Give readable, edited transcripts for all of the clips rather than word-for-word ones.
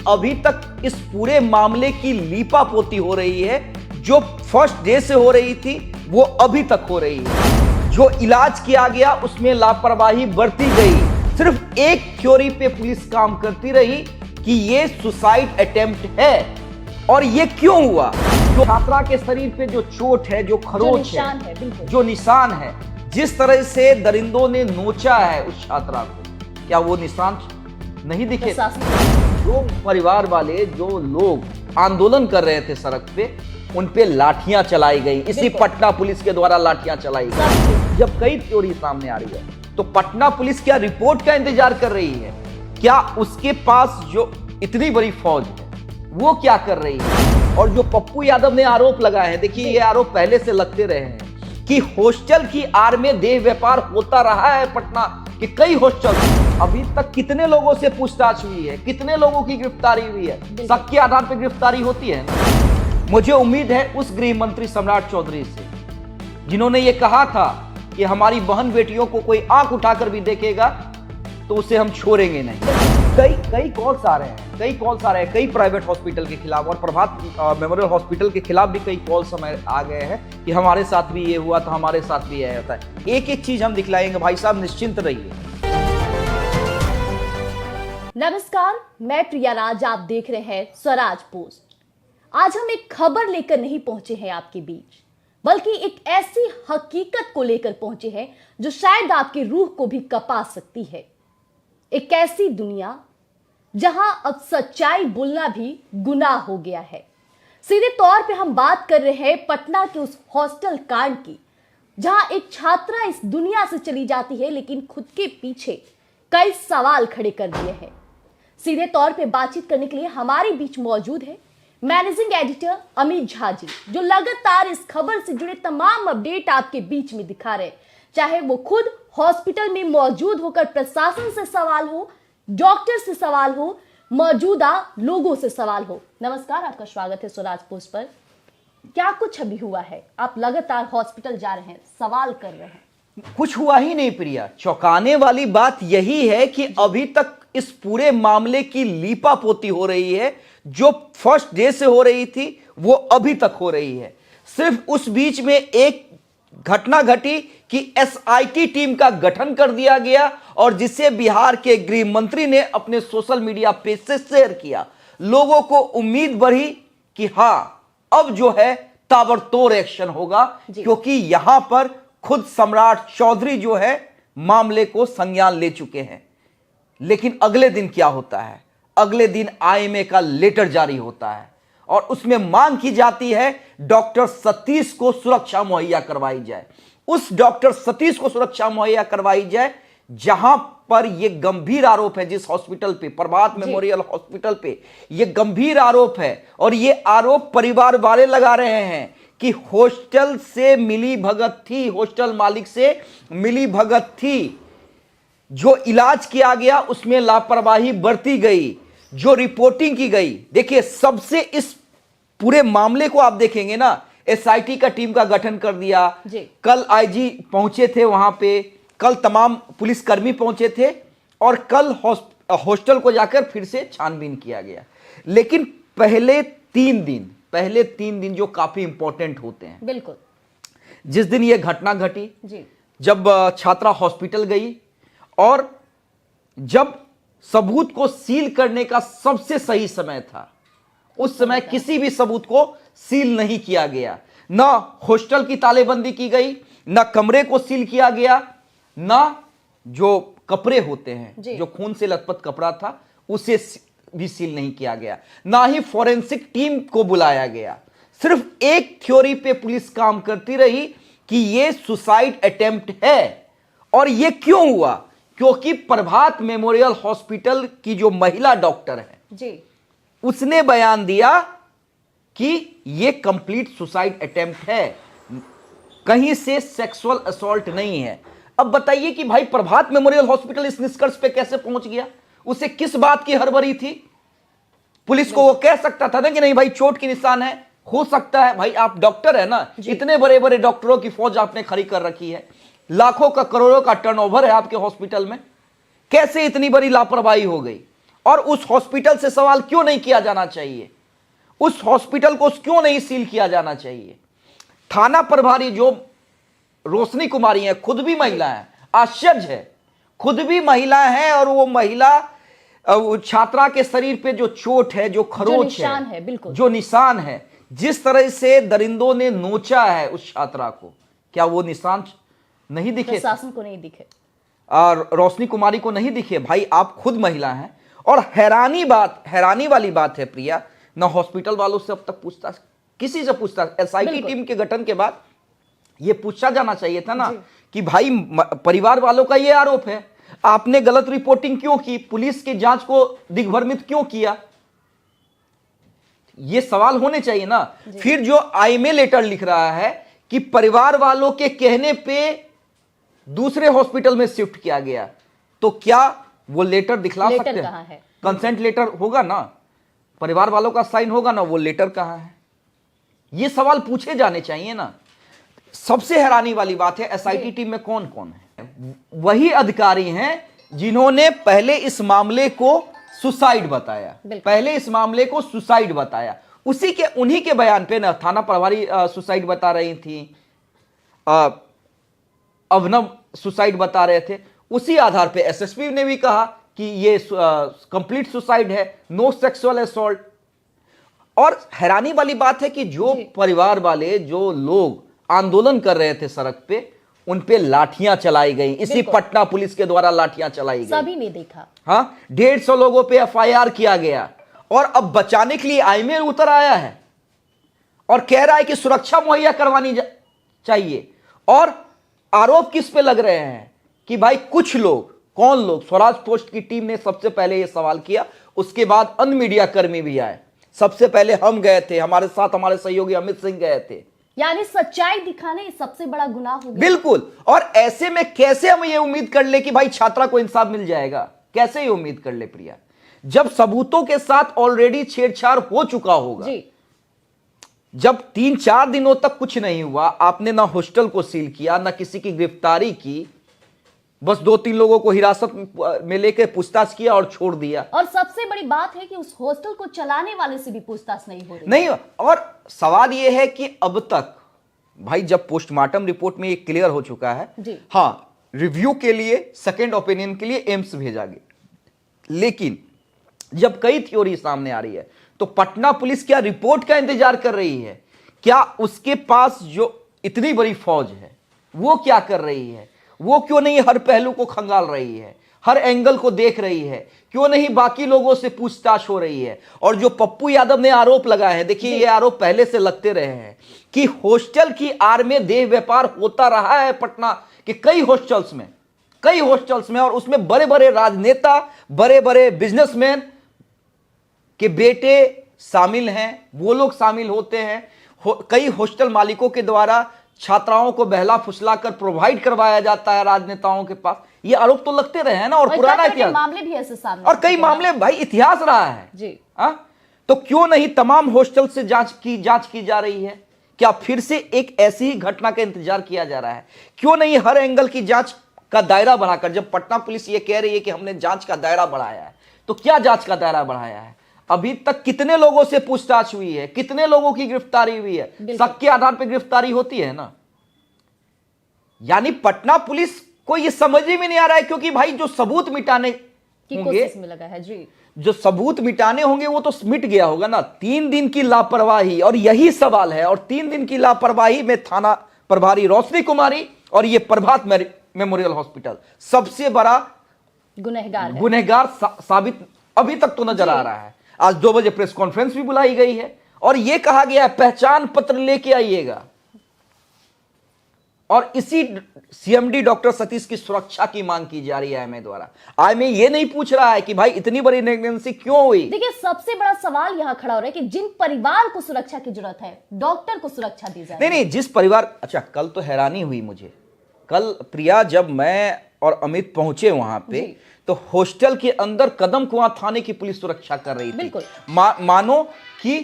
अभी तक इस पूरे मामले की लीपापोती हो रही है। जो फर्स्ट डे से हो रही थी वो अभी तक हो रही है। जो इलाज किया गया उसमें लापरवाही बरती गई। सिर्फ एक थ्योरी पे पुलिस काम करती रही कि ये सुसाइड अटेम्प्ट है। और ये क्यों हुआ? जो छात्रा के शरीर पे जो चोट है, जो खरोच है, जो निशान है, जिस तरह से दरिंदों ने नोचा है उस छात्रा को, क्या वो निशान नहीं दिखे? जो परिवार वाले, जो लोग आंदोलन कर रहे थे सड़क पे, उन पे लाठियां चलाई गई। इसी पटना पुलिस के द्वारा लाठियां चलाई गई। जब कई थ्योरी सामने आ रही है तो पटना पुलिस क्या रिपोर्ट का इंतजार कर रही है? क्या उसके पास जो इतनी बड़ी फौज है वो क्या कर रही है? और जो पप्पू यादव ने आरोप लगाया है, देखिए ये आरोप पहले से लगते रहे हैं कि हॉस्टल की आड़ में देह व्यापार होता रहा है पटना के कई हॉस्टल। अभी तक कितने लोगों से पूछताछ हुई है, कितने लोगों की गिरफ्तारी हुई है? शक के आधार पर गिरफ्तारी होती है ना। मुझे उम्मीद है उस गृह मंत्री सम्राट चौधरी से, जिन्होंने ये कहा था कि हमारी बहन बेटियों को कोई आंख उठाकर भी देखेगा तो उसे हम छोड़ेंगे नहीं। कई कॉल्स आ रहे हैं, कई प्राइवेट हॉस्पिटल के खिलाफ और प्रभात मेमोरियल हॉस्पिटल के खिलाफ भी कई कॉल्स हमें आ गए हैं कि हमारे साथ भी ये हुआ था, हमारे साथ भी ये होता है। एक एक चीज हम दिखलाएंगे, भाई साहब निश्चिंत रहिए। नमस्कार, मैं प्रिया राज, आप देख रहे हैं स्वराज पोस्ट। आज हम एक खबर लेकर नहीं पहुंचे हैं आपके बीच, बल्कि एक ऐसी हकीकत को लेकर पहुंचे हैं जो शायद आपकी रूह को भी कपा सकती है। एक ऐसी दुनिया जहां अब सच्चाई बोलना भी गुनाह हो गया है। सीधे तौर पे हम बात कर रहे हैं पटना के उस हॉस्टल कांड की, जहां एक छात्रा इस दुनिया से चली जाती है लेकिन खुद के पीछे कई सवाल खड़े कर दिए हैं। सीधे तौर पे बातचीत करने के लिए हमारे बीच मौजूद है मैनेजिंग एडिटर अमित झा जी, जो लगातार इस खबर से जुड़े तमाम अपडेट आपके बीच में दिखा रहे, चाहे वो खुद हॉस्पिटल में मौजूद होकर प्रशासन से सवाल हो, डॉक्टर से सवाल हो, मौजूदा लोगों से सवाल हो। नमस्कार, आपका स्वागत है स्वराज पोस्ट पर। क्या कुछ अभी हुआ है? आप लगातार हॉस्पिटल जा रहे हैं, सवाल कर रहे हैं। कुछ हुआ ही नहीं प्रिया। चौंकाने वाली बात यही है कि अभी तक इस पूरे मामले की लीपापोती हो रही है। जो फर्स्ट डे से हो रही थी वो अभी तक हो रही है। सिर्फ उस बीच में एक घटना घटी कि एसआईटी टीम का गठन कर दिया गया और जिसे बिहार के गृह मंत्री ने अपने सोशल मीडिया पेज से शेयर किया। लोगों को उम्मीद बढ़ी कि हां, अब जो है ताबड़तोड़ एक्शन होगा, क्योंकि यहां पर खुद सम्राट चौधरी जो है मामले को संज्ञान ले चुके हैं। लेकिन अगले दिन क्या होता है? अगले दिन आईएमए का लेटर जारी होता है और उसमें मांग की जाती है डॉक्टर सतीश को सुरक्षा मुहैया करवाई जाए। उस डॉक्टर सतीश को सुरक्षा मुहैया करवाई जाए जहां पर यह गंभीर आरोप है, जिस हॉस्पिटल पे, प्रभात मेमोरियल हॉस्पिटल पे यह गंभीर आरोप है। और यह आरोप परिवार वाले लगा रहे हैं कि हॉस्टल से मिली भगत थी, हॉस्टल मालिक से मिली भगत थी। जो इलाज किया गया उसमें लापरवाही बरती गई, जो रिपोर्टिंग की गई। देखिए, सबसे इस पूरे मामले को आप देखेंगे ना, एसआईटी का टीम का गठन कर दिया। कल आईजी पहुंचे थे वहां पे, कल तमाम पुलिसकर्मी पहुंचे थे और कल हॉस्टल को जाकर फिर से छानबीन किया गया। लेकिन पहले तीन दिन जो काफी इंपॉर्टेंट होते हैं, बिल्कुल, जिस दिन यह घटना घटी, जब छात्रा हॉस्पिटल गई और जब सबूत को सील करने का सबसे सही समय था, उस समय किसी भी सबूत को सील नहीं किया गया। ना हॉस्टल की तालेबंदी की गई, ना कमरे को सील किया गया, ना जो कपड़े होते हैं, जो खून से लथपथ कपड़ा था, उसे भी सील नहीं किया गया, ना ही फॉरेंसिक टीम को बुलाया गया। सिर्फ एक थ्योरी पे पुलिस काम करती रही कि यह सुसाइड अटेम्प्ट है। और यह क्यों हुआ? क्योंकि प्रभात मेमोरियल हॉस्पिटल की जो महिला डॉक्टर है उसने बयान दिया कि यह कंप्लीट सुसाइड अटेम्प्ट है, कहीं से सेक्सुअल असॉल्ट नहीं है। अब बताइए कि भाई प्रभात मेमोरियल हॉस्पिटल इस निष्कर्ष पे कैसे पहुंच गया? उसे किस बात की हड़बड़ी थी? पुलिस को वो कह सकता था ना कि नहीं भाई चोट की निशान है, हो सकता है। भाई आप डॉक्टर है ना, इतने बड़े बड़े डॉक्टरों की फौज आपने खड़ी कर रखी है, लाखों का करोड़ों का टर्नओवर है आपके हॉस्पिटल में, कैसे इतनी बड़ी लापरवाही हो गई? और उस हॉस्पिटल से सवाल क्यों नहीं किया जाना चाहिए? उस हॉस्पिटल को क्यों नहीं सील किया जाना चाहिए? थाना प्रभारी जो रोशनी कुमारी है, खुद भी महिला है, आश्चर्य है, खुद भी महिला है, और वो महिला वो छात्रा के शरीर पे जो चोट है, जो खरोच है, बिल्कुल जो निशान है, जिस तरह से दरिंदों ने नोचा है उस छात्रा को, क्या वो निशान नहीं दिखे? प्रशासन को नहीं दिखे और रोशनी कुमारी को नहीं दिखे? भाई आप खुद महिला हैं। और हैरानी वाली बात है प्रिया, ना हॉस्पिटल वालों से अब तक पूछताछ, किसी से पूछताछ, एसआईटी टीम के गठन के बाद ये पूछा जाना चाहिए था ना कि भाई परिवार वालों का ये आरोप है, आपने गलत रिपोर्टिंग क्यों की, पुलिस की जांच को दिग्भ्रमित क्यों किया, ये सवाल होने चाहिए ना। फिर जो आईएमए लेटर लिख रहा है कि परिवार वालों के कहने पे दूसरे हॉस्पिटल में शिफ्ट किया गया, तो क्या वो लेटर दिखला सकते हैं? कहां है? कंसेंट लेटर होगा ना, परिवार वालों का साइन होगा ना, वो लेटर कहां है? ये सवाल पूछे जाने चाहिए ना। सबसे हैरानी वाली बात है, एसआईटी टीम में कौन कौन है? वही अधिकारी हैं जिन्होंने पहले इस मामले को सुसाइड बताया, उन्हीं के बयान पे ना थाना प्रभारी सुसाइड बता रही थी, अभिनव सुसाइड बता रहे थे, उसी आधार पे एसएसपी ने भी कहा कि ये कंप्लीट सुसाइड है, नो सेक्सुअल असॉल्ट। और हैरानी वाली बात है कि जो परिवार वाले, जो लोग आंदोलन कर रहे थे सड़क पे, उन पे लाठियां चलाई गई, इसी पटना पुलिस के द्वारा लाठियां चलाई गई, सभी ने देखा। हाँ, 150 लोगों पे एफआईआर किया गया, और अब बचाने के लिए आईएमए उतर आया है और कह रहा है कि सुरक्षा मुहैया करवानी चाहिए। और आरोप किस पे लग रहे हैं कि भाई कुछ लोग, कौन लोग? स्वराज पोस्ट की टीम ने सबसे पहले यह सवाल किया, उसके बाद अन्य मीडिया कर्मी भी आए, सबसे पहले हम गए थे, हमारे साथ हमारे सहयोगी अमित सिंह गए थे। यानी सच्चाई दिखाने सबसे बड़ा गुनाह हो गया। बिल्कुल। और ऐसे में कैसे हम ये उम्मीद कर ले कि भाई छात्रा को इंसाफ मिल जाएगा? कैसे ये उम्मीद कर ले प्रिया, जब सबूतों के साथ ऑलरेडी छेड़छाड़ हो चुका होगा जी। जब 3-4 दिनों तक कुछ नहीं हुआ, आपने ना हॉस्टल को सील किया, ना किसी की गिरफ्तारी की, बस 2-3 लोगों को हिरासत में लेकर पूछताछ किया और छोड़ दिया। और सबसे बड़ी बात है कि उस हॉस्टल को चलाने वाले से भी पूछताछ नहीं हो रही। नहीं, और सवाल यह है कि अब तक भाई, जब पोस्टमार्टम रिपोर्ट में ये क्लियर हो चुका है जी। हाँ, रिव्यू के लिए, सेकेंड ओपिनियन के लिए एम्स भेजा गया, लेकिन जब कई थ्योरी सामने आ रही है, तो पटना पुलिस क्या रिपोर्ट का इंतजार कर रही है? क्या उसके पास जो इतनी बड़ी फौज है वो क्या कर रही है? वो क्यों नहीं हर पहलू को खंगाल रही है, हर एंगल को देख रही है? क्यों नहीं बाकी लोगों से पूछताछ हो रही है? और जो पप्पू यादव ने आरोप लगाए हैं, देखिए ये आरोप पहले से लगते रहे हैं कि हॉस्टल की आड़ में देह व्यापार होता रहा है पटना के कई हॉस्टल्स में, और उसमें बड़े बड़े राजनेता, बड़े बड़े बिजनेसमैन के बेटे शामिल हैं, वो लोग शामिल होते हैं। कई हॉस्टल मालिकों के द्वारा छात्राओं को बहला फुसलाकर प्रोवाइड करवाया जाता है राजनेताओं के पास। ये आरोप तो लगते रहे हैं ना, और पुराना इतिहास, मामले भी ऐसे सामने, और कई मामले भाई इतिहास रहा है जी। तो क्यों नहीं तमाम हॉस्टल से जांच की जा रही है? क्या फिर से एक ऐसी ही घटना का इंतजार किया जा रहा है? क्यों नहीं हर एंगल की जांच का दायरा बढ़ाकर, जब पटना पुलिस ये कह रही है कि हमने जांच का दायरा बढ़ाया है, तो क्या जांच का दायरा बढ़ाया है? अभी तक कितने लोगों से पूछताछ हुई है, कितने लोगों की गिरफ्तारी हुई है? शक के आधार पर गिरफ्तारी होती है ना। यानी पटना पुलिस को यह समझ में नहीं आ रहा है, क्योंकि भाई जो सबूत मिटाने की कोशिश में लगा है जी, जो सबूत मिटाने होंगे वो तो मिट गया होगा ना। 3 दिन की लापरवाही, और यही सवाल है, और 3 दिन की लापरवाही में थाना प्रभारी रोशनी कुमारी और ये प्रभात मेमोरियल हॉस्पिटल सबसे बड़ा गुनहगार साबित अभी तक तो नजर आ रहा है। आज 2 बजे प्रेस कॉन्फ्रेंस भी बुलाई गई है, और यह कहा गया है पहचान पत्र लेके आइएगा, और इसी सीएमडी डॉक्टर सतीश की सुरक्षा की मांग की जा रही है आईएमए द्वारा। आईएमए ये नहीं पूछ रहा है कि भाई इतनी बड़ी नेग्लिजेंसी क्यों हुई। देखिए, सबसे बड़ा सवाल यहां खड़ा हो रहा है कि जिन परिवार को सुरक्षा की जरूरत है, डॉक्टर को सुरक्षा दी जाए। नहीं, जिस परिवार, अच्छा कल तो हैरानी हुई मुझे, कल प्रिया जब मैं और अमित पहुंचे वहां पे, तो हॉस्टल के अंदर कदम कुआं थाने की पुलिस सुरक्षा कर रही थी। मानो कि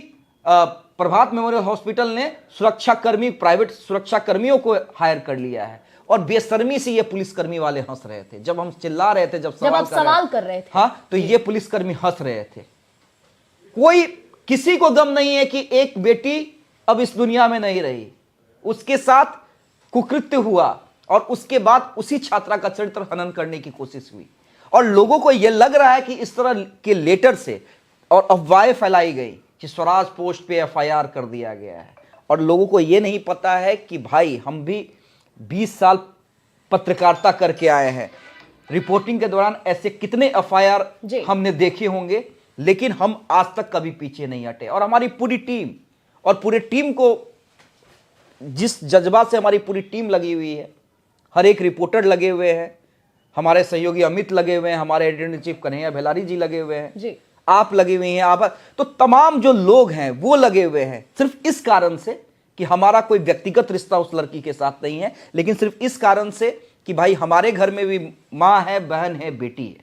प्रभात मेमोरियल हॉस्पिटल ने सुरक्षाकर्मी, प्राइवेट सुरक्षाकर्मियों को हायर कर लिया है। और बेशर्मी से ये पुलिसकर्मी वाले हंस रहे थे जब हम चिल्ला रहे थे, जब आप सवाल कर रहे थे। हाँ, तो ये पुलिसकर्मी हंस रहे थे। कोई किसी को गम नहीं है कि एक बेटी अब इस दुनिया में नहीं रही, उसके साथ कुकृत्य हुआ और उसके बाद उसी छात्रा का चरित्र हनन करने की कोशिश हुई और लोगों को यह लग रहा है कि इस तरह के लेटर से और अफवाहें फैलाई गई कि स्वराज पोस्ट पे एफआईआर कर दिया गया है और लोगों को यह नहीं पता है कि भाई हम भी 20 साल पत्रकारिता करके आए हैं। रिपोर्टिंग के दौरान ऐसे कितने एफआईआर हमने देखे होंगे, लेकिन हम आज तक कभी पीछे नहीं हटे और हमारी पूरी टीम और पूरे टीम को जिस जज्बा से हमारी पूरी टीम लगी हुई है, हर एक रिपोर्टर लगे हुए हैं, हमारे सहयोगी अमित लगे हुए हैं, हमारे एडिटर इन चीफ कन्हैया भेलारी जी लगे हुए हैं जी। आप लगे हुए हैं, आप, तो तमाम जो लोग हैं वो लगे हुए हैं सिर्फ इस कारण से कि हमारा कोई व्यक्तिगत रिश्ता उस लड़की के साथ नहीं है, लेकिन सिर्फ इस कारण से कि भाई हमारे घर में भी मां है, बहन है, बेटी है।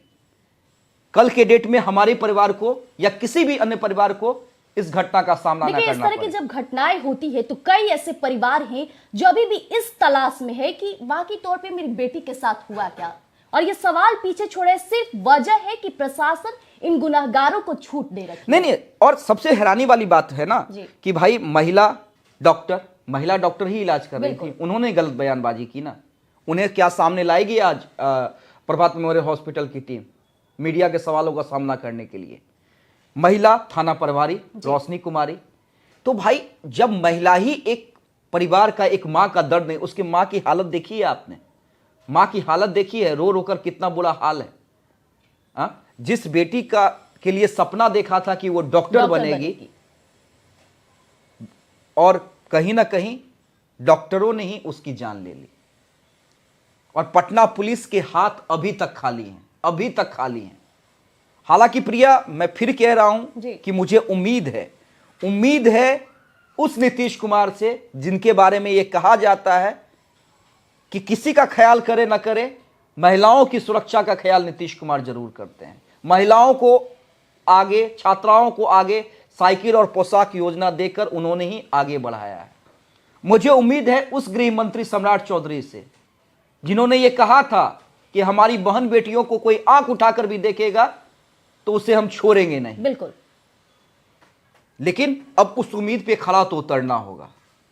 कल के डेट में हमारे परिवार को या किसी भी अन्य परिवार को इस घटना का सामना न करना पड़े। इस तरह की जब घटनाएं होती है तो कई ऐसे परिवार हैं जो अभी भी इस तलाश में है कि वाकई तौर पे मेरी बेटी के साथ हुआ क्या, और ये सवाल पीछे छोड़े सिर्फ वजह है कि प्रशासन इन गुनहगारों को छूट दे रही नहीं। और सबसे हैरानी वाली बात है ना कि भाई महिला डॉक्टर ही इलाज कर रही थी, उन्होंने गलत बयानबाजी की ना, उन्हें क्या सामने लाएगी आज प्रभात मेमोरियल हॉस्पिटल की टीम मीडिया के सवालों का सामना करने के लिए। महिला थाना प्रभारी रोशनी कुमारी, तो भाई जब महिला ही एक परिवार का, एक मां का दर्द नहीं, उसकी मां की हालत देखी है आपने, मां की हालत देखी है, रो रो कर कितना बुरा हाल है। जिस बेटी का के लिए सपना देखा था कि वो डॉक्टर बनेगी और कहीं ना कहीं डॉक्टरों ने ही उसकी जान ले ली और पटना पुलिस के हाथ अभी तक खाली हैं, अभी तक खाली हैं। हालांकि प्रिया, मैं फिर कह रहा हूं कि मुझे उम्मीद है उस नीतीश कुमार से जिनके बारे में यह कहा जाता है कि किसी का ख्याल करे ना करे, महिलाओं की सुरक्षा का ख्याल नीतीश कुमार जरूर करते हैं। महिलाओं को आगे, छात्राओं को आगे साइकिल और पोशाक योजना देकर उन्होंने ही आगे बढ़ाया है। मुझे उम्मीद है उस गृह मंत्री सम्राट चौधरी से जिन्होंने ये कहा था कि हमारी बहन बेटियों को कोई आंख उठाकर भी देखेगा तो उसे हम छोड़ेंगे नहीं। बिल्कुल। लेकिन अब उस उम्मीद पे खड़ा तो उतरना होगा,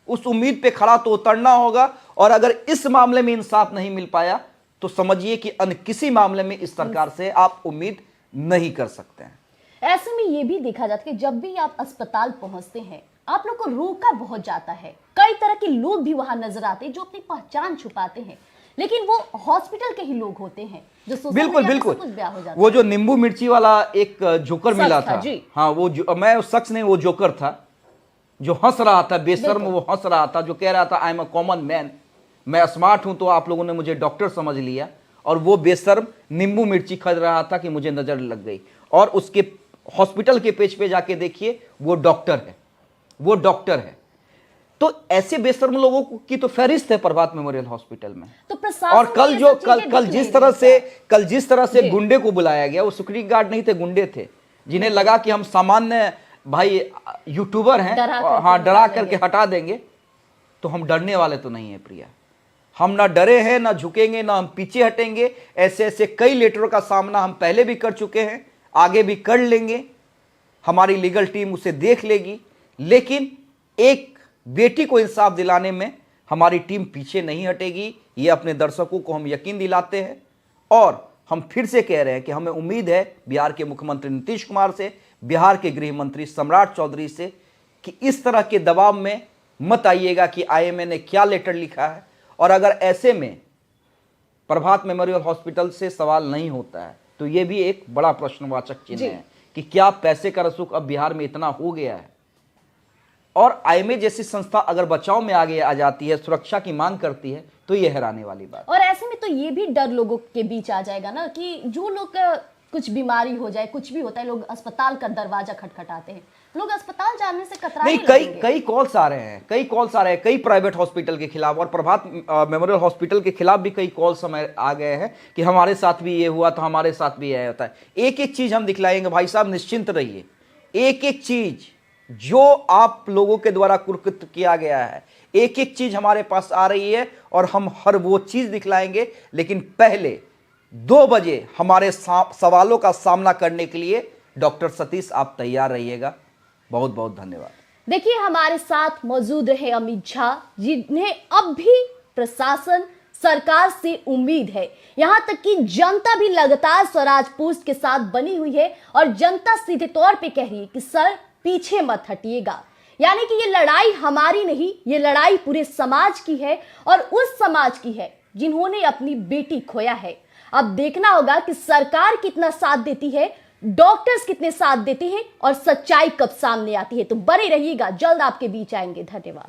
उस उम्मीद पे खड़ा तो उतरना होगा। और अगर इस मामले में इंसाफ नहीं मिल पाया तो समझिए कि अन्य किसी मामले में इस सरकार से आप उम्मीद नहीं कर सकते हैं। ऐसे में यह भी देखा जाता है कि जब भी आप अस्पताल पहुंचते हैं आप लोग को रोका बहुत जाता है, कई तरह के लोग भी वहां नजर आते हैं जो अपनी पहचान छुपाते हैं, लेकिन वो हॉस्पिटल के ही लोग होते हैं जो बिल्कुल वो जो नींबू मिर्ची वाला एक जोकर मिला था, हाँ वो मैं उस शख्स ने, वो जोकर था जो हंस रहा था, बेशर्म वो हंस रहा था, जो कह रहा था I am a common man, मैं स्मार्ट हूं तो आप लोगों ने मुझे डॉक्टर समझ लिया, और वो बेशर्म नींबू मिर्ची खरीद रहा था कि मुझे नजर लग गई। और उसके हॉस्पिटल के पेज पे जाके देखिए वो डॉक्टर है, वो डॉक्टर है। तो ऐसे बेशर्म लोगों की तो फहरिस्त है प्रभात मेमोरियल हॉस्पिटल में। तो और कल जिस तरह से गुंडे को बुलाया गया, वो सिक्योरिटी गार्ड नहीं थे, गुंडे थे, जिन्हें लगा कि हम सामान्य भाई यूट्यूबर हैं, हाँ डरा करके हटा देंगे। तो हम डरने वाले तो नहीं है प्रिया, हम ना डरे हैं, ना झुकेंगे, ना हम पीछे हटेंगे। ऐसे ऐसे कई लेटरों का सामना हम पहले भी कर चुके हैं, आगे भी कर लेंगे, हमारी लीगल टीम उसे देख लेगी। लेकिन एक बेटी को इंसाफ दिलाने में हमारी टीम पीछे नहीं हटेगी, ये अपने दर्शकों को हम यकीन दिलाते हैं। और हम फिर से कह रहे हैं कि हमें उम्मीद है बिहार के मुख्यमंत्री नीतीश कुमार से, बिहार के गृह मंत्री सम्राट चौधरी से, कि इस तरह के दबाव में मत आइएगा कि आईएमए ने क्या लेटर लिखा है। और अगर ऐसे में प्रभात मेमोरियल हॉस्पिटल से सवाल नहीं होता है तो यह भी एक बड़ा प्रश्नवाचक चिन्ह है कि क्या पैसे का रसूख अब बिहार में इतना हो गया है। और आईएमए जैसी संस्था अगर बचाव में आगे आ जाती है, सुरक्षा की मांग करती है, तो यह हैरानी वाली बात। और ऐसे में तो ये भी डर लोगों के बीच आ जाएगा ना कि जो लोग कुछ बीमारी हो जाए, कुछ भी होता है, लोग अस्पताल का दरवाजा खटखटाते हैं, लोग अस्पताल जाने से कतराने नहीं। कई कॉल्स आ रहे हैं, कई प्राइवेट हॉस्पिटल के खिलाफ और प्रभात मेमोरियल हॉस्पिटल के खिलाफ भी कई कॉल्स हमें आ गए हैं कि हमारे साथ भी ये हुआ था, हमारे साथ भी यह होता है। एक एक चीज हम दिखलाएंगे भाई साहब, निश्चिंत रहिए, एक एक चीज जो आप लोगों के द्वारा कुकृत्य किया गया है, एक एक चीज हमारे पास आ रही है और हम हर वो चीज दिखलाएंगे। लेकिन पहले 2 बजे हमारे सवालों का सामना करने के लिए डॉक्टर सतीश आप तैयार रहिएगा। बहुत बहुत धन्यवाद। देखिए, हमारे साथ मौजूद रहे अमित झा, जिन्हें अब भी प्रशासन सरकार से उम्मीद है। यहां तक कि जनता भी लगातार स्वराज पोस्ट के साथ बनी हुई है और जनता सीधे तौर पे कह रही है कि सर पीछे मत हटिएगा। यानी कि ये लड़ाई हमारी नहीं, ये लड़ाई पूरे समाज की है और उस समाज की है जिन्होंने अपनी बेटी खोया है। अब देखना होगा कि सरकार कितना साथ देती है, डॉक्टर्स कितने साथ देते हैं और सच्चाई कब सामने आती है। तो बने रहिएगा, जल्द आपके बीच आएंगे। धन्यवाद।